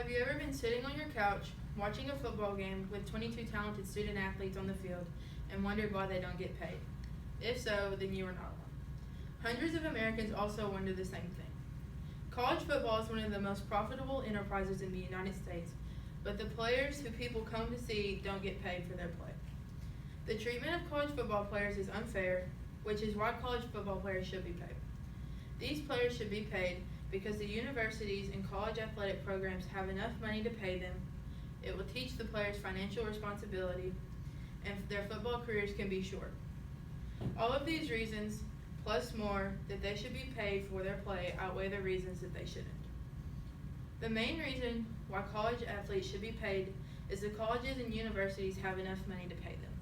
Have you ever been sitting on your couch watching a football game with 22 talented student athletes on the field and wondered why they don't get paid? If so, then you are not alone. Hundreds of Americans also wonder the same thing. College football is one of the most profitable enterprises in the United States, but the players who people come to see don't get paid for their play. The treatment of college football players is unfair, which is why college football players should be paid. These players should be paid because the universities and college athletic programs have enough money to pay them. It will teach the players financial responsibility, and their football careers can be short. All of these reasons, plus more, that they should be paid for their play outweigh the reasons that they shouldn't. The main reason why college athletes should be paid is the colleges and universities have enough money to pay them.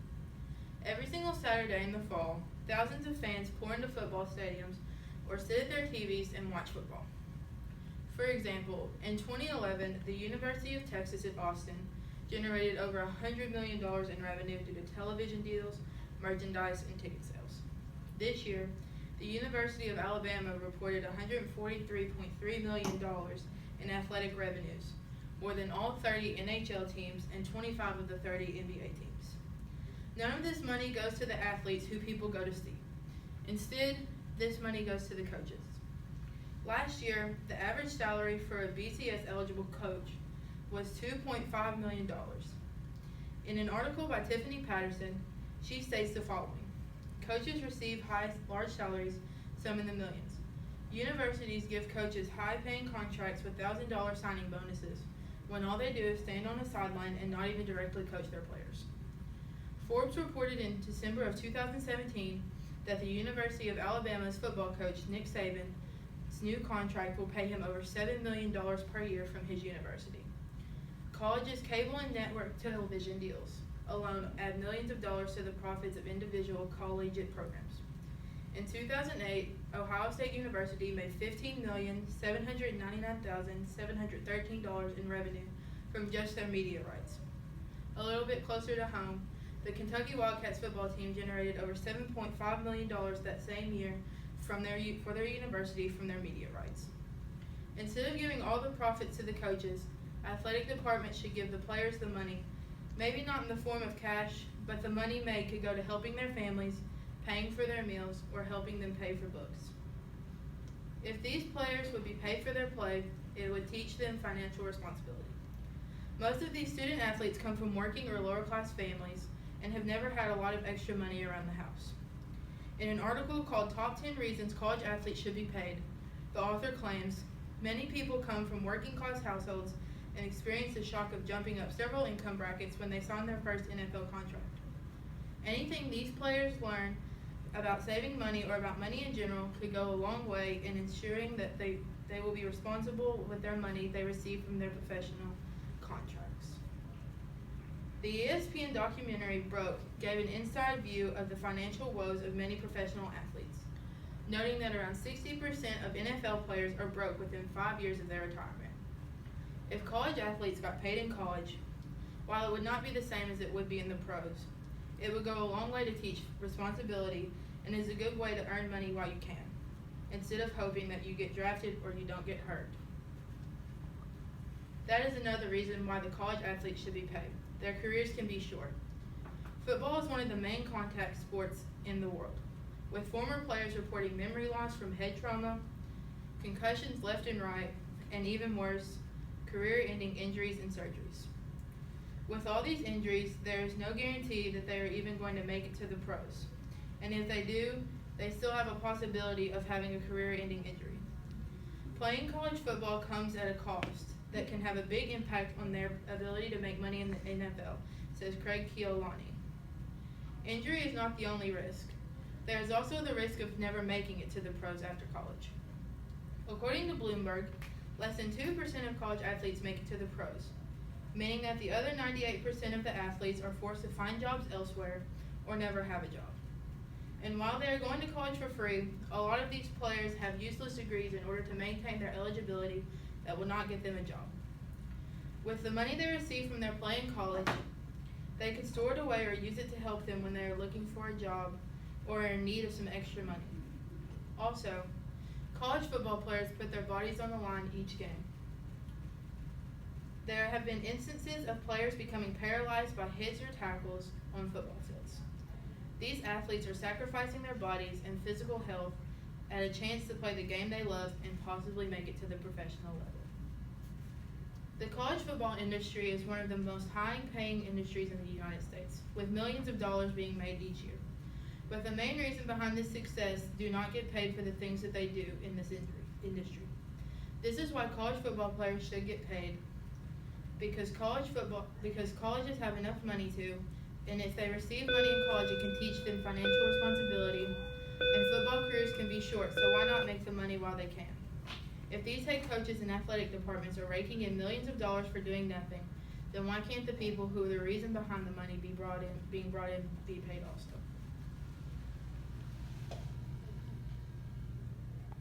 Every single Saturday in the fall, thousands of fans pour into football stadiums or sit at their TVs and watch football. For example, in 2011, the University of Texas at Austin generated over $100 million in revenue due to television deals, merchandise, and ticket sales. This year, the University of Alabama reported $143.3 million in athletic revenues, more than all 30 NHL teams and 25 of the 30 NBA teams. None of this money goes to the athletes who people go to see. Instead, this money goes to the coaches. Last year, the average salary for a BCS-eligible coach was $2.5 million. In an article by Tiffany Patterson, she states the following: coaches receive large salaries, some in the millions. Universities give coaches high-paying contracts with $1,000 signing bonuses when all they do is stand on a sideline and not even directly coach their players. Forbes reported in December of 2017 that the University of Alabama's football coach, Nick Saban's new contract will pay him over $7 million per year from his university. Colleges' cable and network television deals alone add millions of dollars to the profits of individual collegiate programs. In 2008, Ohio State University made $15,799,713 in revenue from just their media rights. A little bit closer to home, the Kentucky Wildcats football team generated over $7.5 million that same year for their university from their media rights. Instead of giving all the profits to the coaches, athletic departments should give the players the money, maybe not in the form of cash, but the money made could go to helping their families, paying for their meals, or helping them pay for books. If these players would be paid for their play, it would teach them financial responsibility. Most of these student athletes come from working or lower class families and have never had a lot of extra money around the house. In an article called Top 10 Reasons College Athletes Should Be Paid, the author claims, many people come from working class households and experience the shock of jumping up several income brackets when they sign their first NFL contract. Anything these players learn about saving money or about money in general could go a long way in ensuring that they will be responsible with their money they receive from their professional contracts. The ESPN documentary Broke gave an inside view of the financial woes of many professional athletes, noting that around 60% of NFL players are broke within 5 years of their retirement. If college athletes got paid in college, while it would not be the same as it would be in the pros, it would go a long way to teach responsibility and is a good way to earn money while you can, instead of hoping that you get drafted or you don't get hurt. That is another reason why the college athletes should be paid. Their careers can be short. Football is one of the main contact sports in the world, with former players reporting memory loss from head trauma, concussions left and right, and even worse, career-ending injuries and surgeries. With all these injuries, there is no guarantee that they are even going to make it to the pros. And if they do, they still have a possibility of having a career-ending injury. Playing college football comes at a cost that can have a big impact on their ability to make money in the NFL, says Craig Keolani. Injury is not the only risk. There is also the risk of never making it to the pros after college. According to Bloomberg, less than 2% of college athletes make it to the pros, meaning that the other 98% of the athletes are forced to find jobs elsewhere or never have a job. And while they are going to college for free, a lot of these players have useless degrees in order to maintain their eligibility that will not get them a job. With the money they receive from their play in college, they could store it away or use it to help them when they are looking for a job or are in need of some extra money. Also, college football players put their bodies on the line each game. There have been instances of players becoming paralyzed by hits or tackles on football fields. These athletes are sacrificing their bodies and physical health at a chance to play the game they love and possibly make it to the professional level. The college football industry is one of the most high-paying industries in the United States, with millions of dollars being made each year. But the main reason behind this success do not get paid for the things that they do in this industry. This is why college football players should get paid, because colleges have enough money to, and if they receive money in college, it can teach them financial responsibility, and football careers can be short, so why not make the money while they can? If these head coaches and athletic departments are raking in millions of dollars for doing nothing, then why can't the people who are the reason behind the money being brought in be paid also?